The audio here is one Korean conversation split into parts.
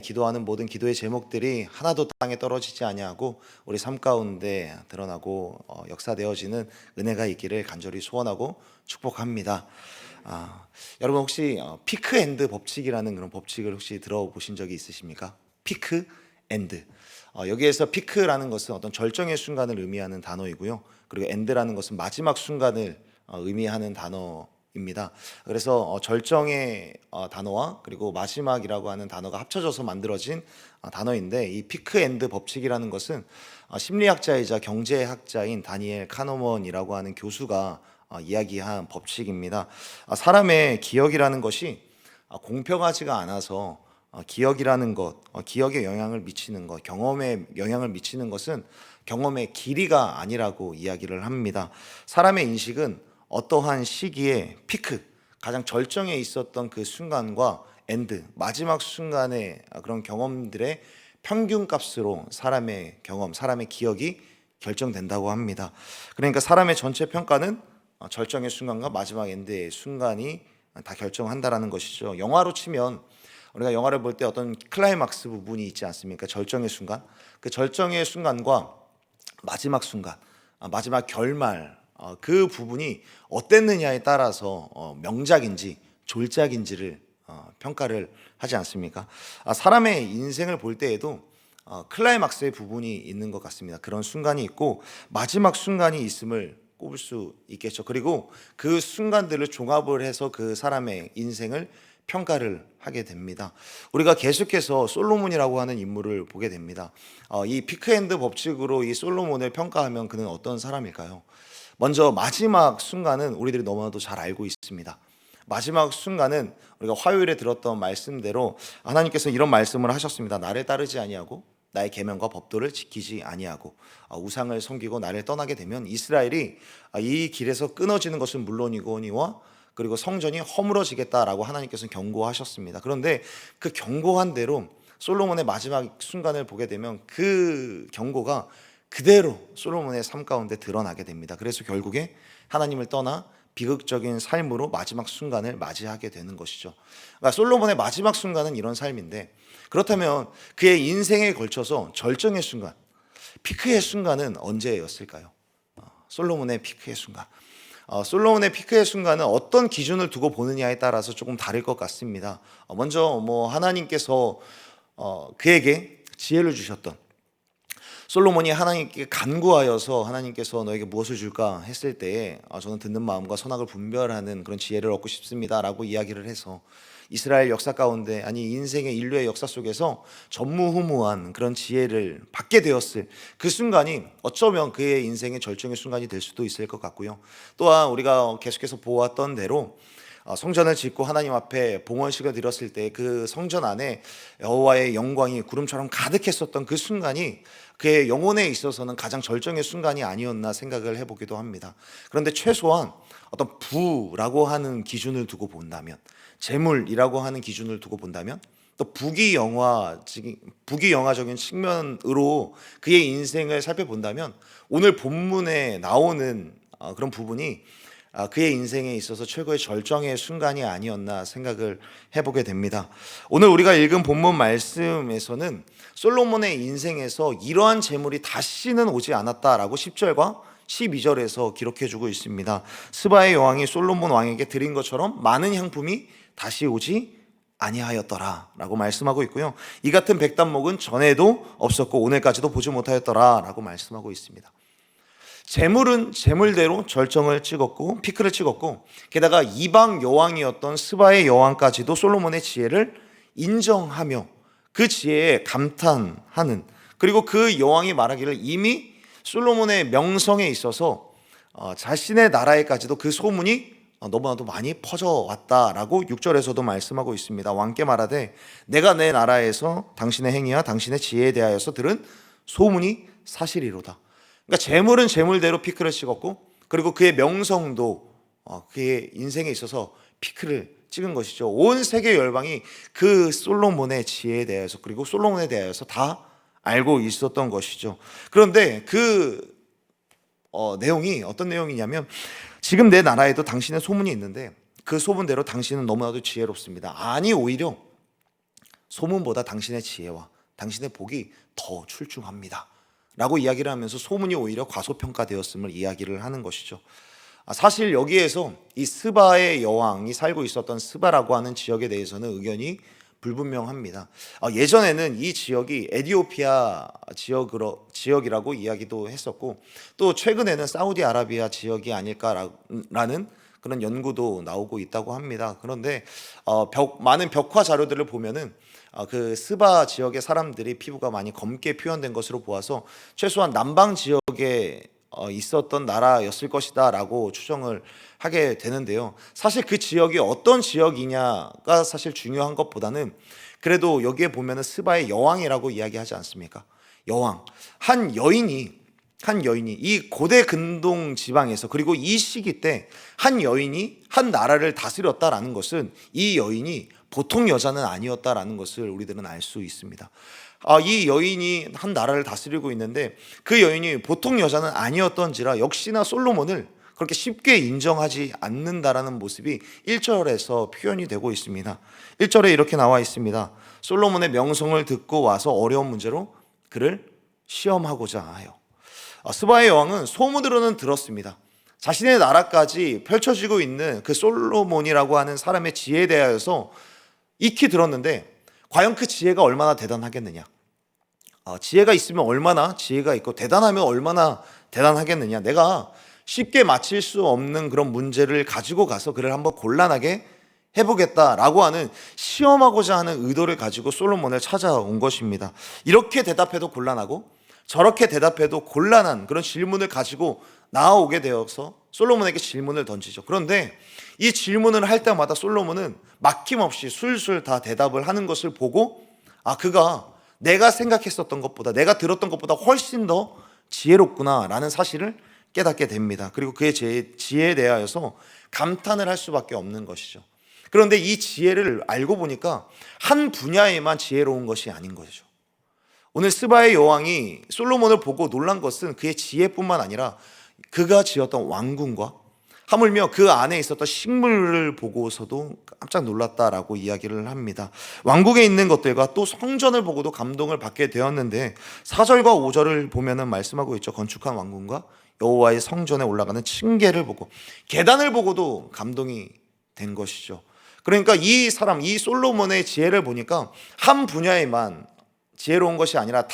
기도하는 모든 기도의 제목들이 하나도 땅에 떨어지지 아니하고 우리 삶 가운데 드러나고 역사되어지는 은혜가 있기를 간절히 소원하고 축복합니다. 여러분 혹시 피크 앤드 법칙이라는 그런 법칙을 혹시 들어보신 적이 있으십니까? 피크 앤드. 여기에서 피크라는 것은 어떤 절정의 순간을 의미하는 단어이고요. 그리고 앤드라는 것은 마지막 순간을 의미하는 단어입니다. 그래서 절정의 단어와 그리고 마지막이라고 하는 단어가 합쳐져서 만들어진 단어인데, 이 피크 앤드 법칙이라는 것은 심리학자이자 경제학자인 다니엘 카너먼이라고 하는 교수가 이야기한 법칙입니다. 사람의 기억이라는 것이 공평하지가 않아서 기억이라는 것, 기억에 영향을 미치는 것, 경험에 영향을 미치는 것은 경험의 길이가 아니라고 이야기를 합니다. 사람의 인식은 어떠한 시기에 피크, 가장 절정에 있었던 그 순간과 엔드, 마지막 순간의 그런 경험들의 평균값으로 사람의 경험, 사람의 기억이 결정된다고 합니다. 그러니까 사람의 전체 평가는 절정의 순간과 마지막 엔드의 순간이 다 결정한다라는 것이죠. 영화로 치면 우리가 영화를 볼 때 어떤 클라이막스 부분이 있지 않습니까? 절정의 순간, 그 절정의 순간과 마지막 순간, 마지막 결말, 그 부분이 어땠느냐에 따라서 명작인지 졸작인지를 평가를 하지 않습니까? 사람의 인생을 볼 때에도 클라이막스의 부분이 있는 것 같습니다. 그런 순간이 있고 마지막 순간이 있음을 꼽을 수 있겠죠. 그리고 그 순간들을 종합을 해서 그 사람의 인생을 평가를 하게 됩니다. 우리가 계속해서 솔로몬이라고 하는 인물을 보게 됩니다. 이 피크앤드 법칙으로 이 솔로몬을 평가하면 그는 어떤 사람일까요? 먼저 마지막 순간은 우리들이 너무나도 잘 알고 있습니다. 마지막 순간은 우리가 화요일에 들었던 말씀대로 하나님께서 이런 말씀을 하셨습니다. 나를 따르지 아니하고 나의 계명과 법도를 지키지 아니하고 우상을 섬기고 나를 떠나게 되면 이스라엘이 이 길에서 끊어지는 것은 물론이거니와 그리고 성전이 허물어지겠다라고 하나님께서는 경고하셨습니다. 그런데 그 경고한 대로 솔로몬의 마지막 순간을 보게 되면 그 경고가 그대로 솔로몬의 삶 가운데 드러나게 됩니다. 그래서 결국에 하나님을 떠나 비극적인 삶으로 마지막 순간을 맞이하게 되는 것이죠. 그러니까 솔로몬의 마지막 순간은 이런 삶인데, 그렇다면 그의 인생에 걸쳐서 절정의 순간, 피크의 순간은 언제였을까요? 솔로몬의 피크의 순간. 솔로몬의 피크의 순간은 어떤 기준을 두고 보느냐에 따라서 조금 다를 것 같습니다. 먼저 하나님께서 그에게 지혜를 주셨던, 솔로몬이 하나님께 간구하여서 하나님께서 너에게 무엇을 줄까 했을 때에 저는 듣는 마음과 선악을 분별하는 그런 지혜를 얻고 싶습니다라고 이야기를 해서 이스라엘 역사 가운데, 아니 인생의 인류의 역사 속에서 전무후무한 그런 지혜를 받게 되었을 그 순간이 어쩌면 그의 인생의 절정의 순간이 될 수도 있을 것 같고요. 또한 우리가 계속해서 보았던 대로 성전을 짓고 하나님 앞에 봉헌식을 드렸을 때 그 성전 안에 여호와의 영광이 구름처럼 가득했었던 그 순간이 그의 영혼에 있어서는 가장 절정의 순간이 아니었나 생각을 해보기도 합니다. 그런데 최소한 어떤 부라고 하는 기준을 두고 본다면, 재물이라고 하는 기준을 두고 본다면, 또 부귀영화적인 측면으로 그의 인생을 살펴본다면 오늘 본문에 나오는 그런 부분이 그의 인생에 있어서 최고의 절정의 순간이 아니었나 생각을 해보게 됩니다. 오늘 우리가 읽은 본문 말씀에서는 솔로몬의 인생에서 이러한 재물이 다시는 오지 않았다라고 10절과 12절에서 기록해주고 있습니다. 스바의 여왕이 솔로몬 왕에게 드린 것처럼 많은 향품이 다시 오지 아니하였더라 라고 말씀하고 있고요. 이 같은 백단목은 전에도 없었고 오늘까지도 보지 못하였더라 라고 말씀하고 있습니다. 재물은 재물대로 절정을 찍었고 피크를 찍었고, 게다가 이방 여왕이었던 스바의 여왕까지도 솔로몬의 지혜를 인정하며 그 지혜에 감탄하는, 그리고 그 여왕이 말하기를 이미 솔로몬의 명성에 있어서 자신의 나라에까지도 그 소문이 너무나도 많이 퍼져왔다라고 6절에서도 말씀하고 있습니다. 왕께 말하되 내가 내 나라에서 당신의 행위와 당신의 지혜에 대하여서 들은 소문이 사실이로다. 그러니까 재물은 재물대로 피크를 찍었고, 그리고 그의 명성도 그의 인생에 있어서 피크를 찍은 것이죠. 온 세계 열방이 그 솔로몬의 지혜에 대해서, 그리고 솔로몬에 대해서 다 알고 있었던 것이죠. 그런데 그 내용이 어떤 내용이냐면, 지금 내 나라에도 당신의 소문이 있는데 그 소문대로 당신은 너무나도 지혜롭습니다. 아니 오히려 소문보다 당신의 지혜와 당신의 복이 더 출중합니다 라고 이야기를 하면서 소문이 오히려 과소평가되었음을 이야기를 하는 것이죠. 사실 여기에서 이 스바의 여왕이 살고 있었던 스바라고 하는 지역에 대해서는 의견이 불분명합니다. 예전에는 이 지역이 에티오피아 지역이라고 이야기도 했었고, 또 최근에는 사우디아라비아 지역이 아닐까라는 그런 연구도 나오고 있다고 합니다. 그런데 많은 벽화 자료들을 보면은 그 스바 지역의 사람들이 피부가 많이 검게 표현된 것으로 보아서 최소한 남방 지역에 있었던 나라였을 것이다 라고 추정을 하게 되는데요. 사실 그 지역이 어떤 지역이냐가 사실 중요한 것보다는 그래도 여기에 보면은 스바의 여왕이라고 이야기하지 않습니까? 여왕, 한 여인이 이 고대 근동 지방에서, 그리고 이 시기 때 한 여인이 한 나라를 다스렸다라는 것은 이 여인이 보통 여자는 아니었다라는 것을 우리들은 알 수 있습니다. 이 여인이 한 나라를 다스리고 있는데 그 여인이 보통 여자는 아니었던지라 역시나 솔로몬을 그렇게 쉽게 인정하지 않는다라는 모습이 1절에서 표현이 되고 있습니다. 1절에 이렇게 나와 있습니다. 솔로몬의 명성을 듣고 와서 어려운 문제로 그를 시험하고자 하여. 스바의 여왕은 소문으로는 들었습니다. 자신의 나라까지 펼쳐지고 있는 그 솔로몬이라고 하는 사람의 지혜에 대하여서 익히 들었는데 과연 그 지혜가 얼마나 대단하겠느냐, 지혜가 있으면 얼마나 지혜가 있고 대단하면 얼마나 대단하겠느냐, 내가 쉽게 맞힐 수 없는 그런 문제를 가지고 가서 그를 한번 곤란하게 해보겠다라고 하는, 시험하고자 하는 의도를 가지고 솔로몬을 찾아온 것입니다. 이렇게 대답해도 곤란하고 저렇게 대답해도 곤란한 그런 질문을 가지고 나아오게 되어서 솔로몬에게 질문을 던지죠. 그런데 이 질문을 할 때마다 솔로몬은 막힘없이 술술 다 대답을 하는 것을 보고 그가 내가 생각했었던 것보다, 내가 들었던 것보다 훨씬 더 지혜롭구나라는 사실을 깨닫게 됩니다. 그리고 그의 지혜에 대하여서 감탄을 할 수밖에 없는 것이죠. 그런데 이 지혜를 알고 보니까 한 분야에만 지혜로운 것이 아닌 거죠. 오늘 스바의 여왕이 솔로몬을 보고 놀란 것은 그의 지혜뿐만 아니라 그가 지었던 왕궁과 하물며 그 안에 있었던 식물을 보고서도 깜짝 놀랐다라고 이야기를 합니다. 왕궁에 있는 것들과 또 성전을 보고도 감동을 받게 되었는데 4절과 5절을 보면은 말씀하고 있죠. 건축한 왕궁과 여호와의 성전에 올라가는 층계를 보고, 계단을 보고도 감동이 된 것이죠. 그러니까 이 솔로몬의 지혜를 보니까 한 분야에만 지혜로운 것이 아니라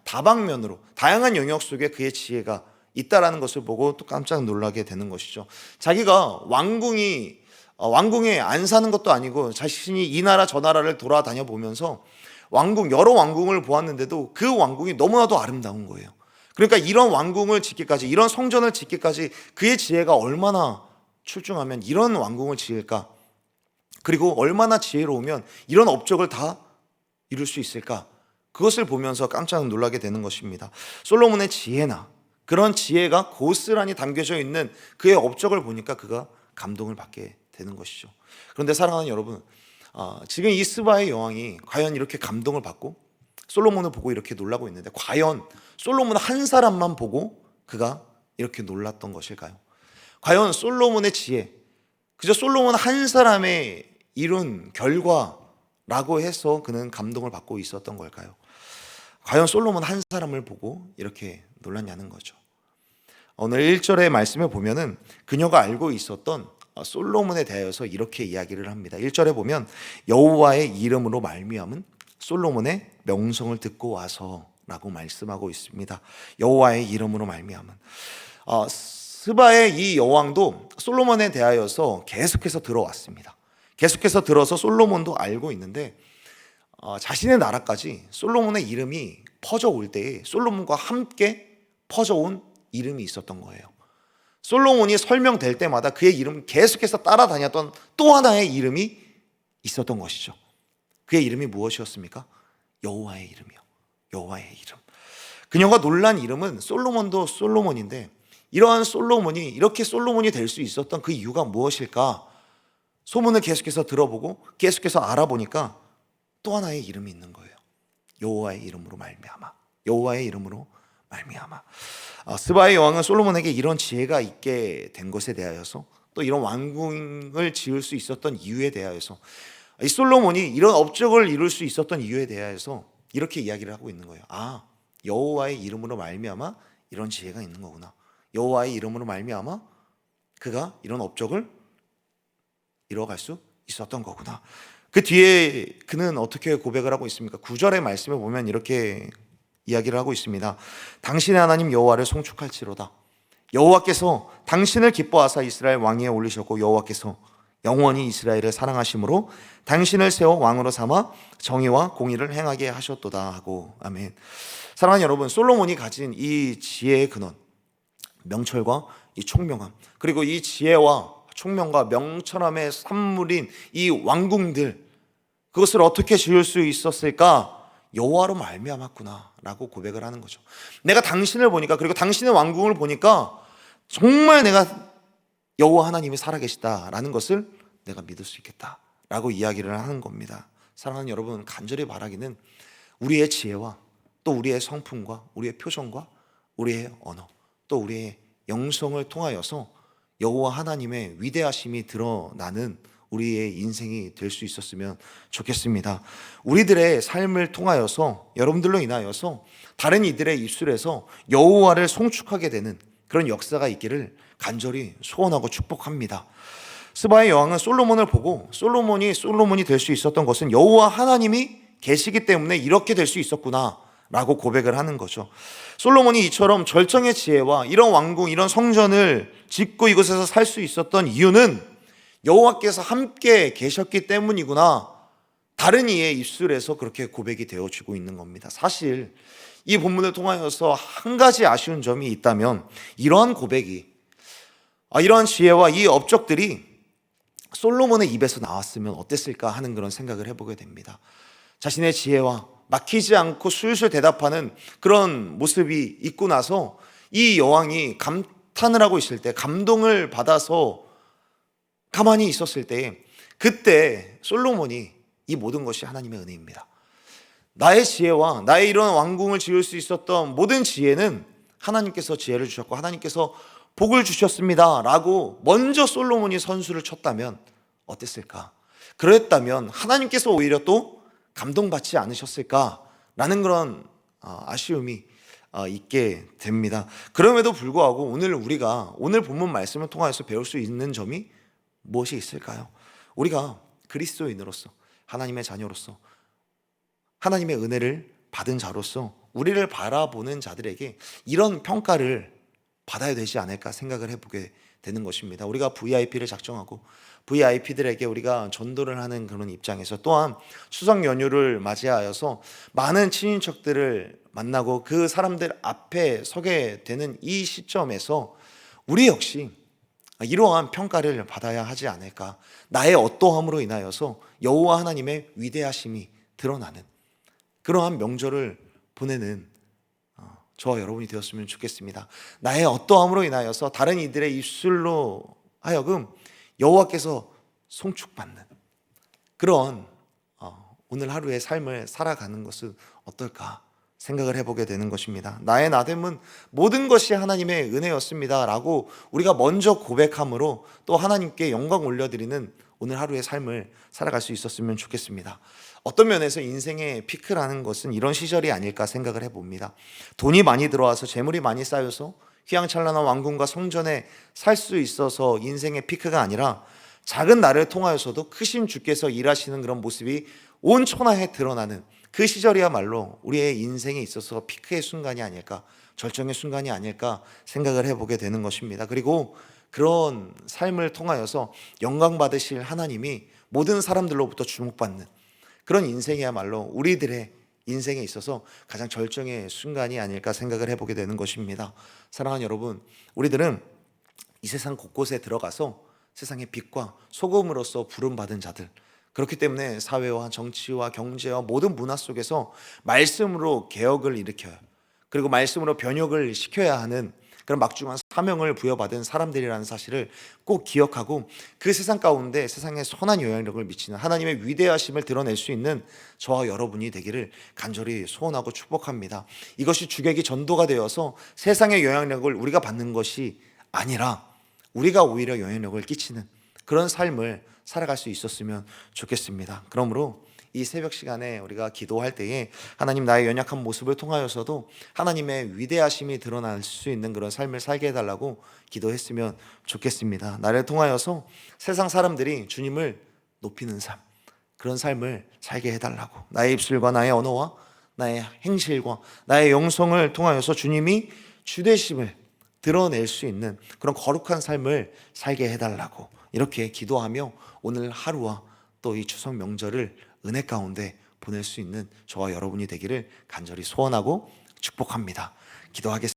다방면으로 다양한 영역 속에 그의 지혜가 있다라는 것을 보고 또 깜짝 놀라게 되는 것이죠. 자기가 왕궁에 안 사는 것도 아니고 자신이 이 나라 저 나라를 돌아다녀 보면서 여러 왕궁을 보았는데도 그 왕궁이 너무나도 아름다운 거예요. 그러니까 이런 왕궁을 짓기까지, 이런 성전을 짓기까지 그의 지혜가 얼마나 출중하면 이런 왕궁을 지을까? 그리고 얼마나 지혜로우면 이런 업적을 다 이룰 수 있을까? 그것을 보면서 깜짝 놀라게 되는 것입니다. 솔로몬의 지혜나 그런 지혜가 고스란히 담겨져 있는 그의 업적을 보니까 그가 감동을 받게 되는 것이죠. 그런데 사랑하는 여러분, 지금 이 스바의 여왕이 과연 이렇게 감동을 받고 솔로몬을 보고 이렇게 놀라고 있는데, 과연 솔로몬 한 사람만 보고 그가 이렇게 놀랐던 것일까요? 과연 솔로몬의 지혜, 그저 솔로몬 한 사람의 이룬 결과라고 해서 그는 감동을 받고 있었던 걸까요? 과연 솔로몬 한 사람을 보고 이렇게 놀랐냐는 거죠. 오늘 1절의 말씀을 보면은 그녀가 알고 있었던 솔로몬에 대하여서 이렇게 이야기를 합니다. 1절에 보면 여호와의 이름으로 말미암은 솔로몬의 명성을 듣고 와서라고 말씀하고 있습니다. 여호와의 이름으로 말미암은. 스바의 이 여왕도 솔로몬에 대하여서 계속해서 들어왔습니다. 계속해서 들어서 솔로몬도 알고 있는데 자신의 나라까지 솔로몬의 이름이 퍼져올 때에 솔로몬과 함께 퍼져온 이름이 있었던 거예요. 솔로몬이 설명될 때마다 그의 이름 계속해서 따라다녔던 또 하나의 이름이 있었던 것이죠. 그의 이름이 무엇이었습니까? 여호와의 이름이요. 여호와의 이름. 그녀가 놀란 이름은 솔로몬도 솔로몬인데, 이러한 솔로몬이 이렇게 솔로몬이 될 수 있었던 그 이유가 무엇일까? 소문을 계속해서 들어보고 계속해서 알아보니까 또 하나의 이름이 있는 거예요. 여호와의 이름으로 말미암아. 여호와의 이름으로 말미암아. 스바의 여왕은 솔로몬에게 이런 지혜가 있게 된 것에 대하여서, 또 이런 왕궁을 지을 수 있었던 이유에 대하여서 이 솔로몬이 이런 업적을 이룰 수 있었던 이유에 대해서 이렇게 이야기를 하고 있는 거예요. 여호와의 이름으로 말미암아 이런 지혜가 있는 거구나. 여호와의 이름으로 말미암아 그가 이런 업적을 이뤄갈 수 있었던 거구나. 그 뒤에 그는 어떻게 고백을 하고 있습니까? 9절의 말씀을 보면 이렇게 이야기를 하고 있습니다. 당신의 하나님 여호와를 송축할지로다. 여호와께서 당신을 기뻐하사 이스라엘 왕위에 올리셨고 여호와께서 영원히 이스라엘을 사랑하심으로 당신을 세워 왕으로 삼아 정의와 공의를 행하게 하셨도다 하고. 아멘. 사랑하는 여러분, 솔로몬이 가진 이 지혜의 근원, 명철과 이 총명함, 그리고 이 지혜와 총명과 명철함의 산물인 이 왕궁들, 그것을 어떻게 지을 수 있었을까? 여호와로 말미암았구나 라고 고백을 하는 거죠. 내가 당신을 보니까, 그리고 당신의 왕궁을 보니까 정말 내가 여호와 하나님이 살아계시다라는 것을 내가 믿을 수 있겠다라고 이야기를 하는 겁니다. 사랑하는 여러분, 간절히 바라기는 우리의 지혜와 또 우리의 성품과 우리의 표정과 우리의 언어 또 우리의 영성을 통하여서 여호와 하나님의 위대하심이 드러나는 우리의 인생이 될 수 있었으면 좋겠습니다. 우리들의 삶을 통하여서, 여러분들로 인하여서 다른 이들의 입술에서 여호와를 송축하게 되는 그런 역사가 있기를 간절히 소원하고 축복합니다. 스바의 여왕은 솔로몬을 보고 솔로몬이 될 수 있었던 것은 여호와 하나님이 계시기 때문에 이렇게 될 수 있었구나 라고 고백을 하는 거죠. 솔로몬이 이처럼 절정의 지혜와 이런 왕궁, 이런 성전을 짓고 이곳에서 살 수 있었던 이유는 여호와께서 함께 계셨기 때문이구나, 다른 이의 입술에서 그렇게 고백이 되어지고 있는 겁니다. 사실 이 본문을 통하여서 한 가지 아쉬운 점이 있다면 이러한 고백이, 이러한 지혜와 이 업적들이 솔로몬의 입에서 나왔으면 어땠을까 하는 그런 생각을 해보게 됩니다. 자신의 지혜와 막히지 않고 술술 대답하는 그런 모습이 있고 나서 이 여왕이 감탄을 하고 있을 때, 감동을 받아서 가만히 있었을 때, 그때 솔로몬이 이 모든 것이 하나님의 은혜입니다, 나의 지혜와 나의 이런 왕궁을 지을 수 있었던 모든 지혜는 하나님께서 지혜를 주셨고 하나님께서 복을 주셨습니다 라고 먼저 솔로몬이 선수를 쳤다면 어땠을까? 그랬다면 하나님께서 오히려 또 감동받지 않으셨을까라는 그런 아쉬움이 있게 됩니다. 그럼에도 불구하고 우리가 오늘 본문 말씀을 통하여서 배울 수 있는 점이 무엇이 있을까요? 우리가 그리스도인으로서, 하나님의 자녀로서, 하나님의 은혜를 받은 자로서 우리를 바라보는 자들에게 이런 평가를 받아야 되지 않을까 생각을 해보게 되는 것입니다. 우리가 VIP를 작정하고 VIP들에게 우리가 전도를 하는 그런 입장에서, 또한 추석 연휴를 맞이하여서 많은 친인척들을 만나고 그 사람들 앞에 서게 되는 이 시점에서 우리 역시 이러한 평가를 받아야 하지 않을까. 나의 어떠함으로 인하여서 여호와 하나님의 위대하심이 드러나는 그러한 명절을 보내는 저와 여러분이 되었으면 좋겠습니다. 나의 어떠함으로 인하여서 다른 이들의 입술로 하여금 여호와께서 송축받는 그런 오늘 하루의 삶을 살아가는 것은 어떨까 생각을 해보게 되는 것입니다. 나의 나됨은 모든 것이 하나님의 은혜였습니다 라고 우리가 먼저 고백함으로 또 하나님께 영광 올려드리는 오늘 하루의 삶을 살아갈 수 있었으면 좋겠습니다. 어떤 면에서 인생의 피크라는 것은 이런 시절이 아닐까 생각을 해봅니다. 돈이 많이 들어와서, 재물이 많이 쌓여서 휘황찬란한 왕궁과 성전에 살 수 있어서 인생의 피크가 아니라, 작은 나를 통하여서도 크신 주께서 일하시는 그런 모습이 온 천하에 드러나는 그 시절이야말로 우리의 인생에 있어서 피크의 순간이 아닐까, 절정의 순간이 아닐까 생각을 해보게 되는 것입니다. 그리고 그런 삶을 통하여서 영광 받으실 하나님이 모든 사람들로부터 주목받는 그런 인생이야말로 우리들의 인생에 있어서 가장 절정의 순간이 아닐까 생각을 해보게 되는 것입니다. 사랑하는 여러분, 우리들은 이 세상 곳곳에 들어가서 세상의 빛과 소금으로서 부름받은 자들, 그렇기 때문에 사회와 정치와 경제와 모든 문화 속에서 말씀으로 개혁을 일으켜요. 그리고 말씀으로 변혁을 시켜야 하는 그런 막중한 사명을 부여받은 사람들이라는 사실을 꼭 기억하고, 그 세상 가운데 세상에 선한 영향력을 미치는 하나님의 위대하심을 드러낼 수 있는 저와 여러분이 되기를 간절히 소원하고 축복합니다. 이것이 주객이 전도가 되어서 세상의 영향력을 우리가 받는 것이 아니라 우리가 오히려 영향력을 끼치는 그런 삶을 살아갈 수 있었으면 좋겠습니다. 그러므로 이 새벽 시간에 우리가 기도할 때에 하나님, 나의 연약한 모습을 통하여서도 하나님의 위대하심이 드러날 수 있는 그런 삶을 살게 해달라고 기도했으면 좋겠습니다. 나를 통하여서 세상 사람들이 주님을 높이는 삶, 그런 삶을 살게 해달라고, 나의 입술과 나의 언어와 나의 행실과 나의 영성을 통하여서 주님이 주되심을 드러낼 수 있는 그런 거룩한 삶을 살게 해달라고 이렇게 기도하며 오늘 하루와 또 이 추석 명절을 은혜 가운데 보낼 수 있는 저와 여러분이 되기를 간절히 소원하고 축복합니다. 기도하겠습니다.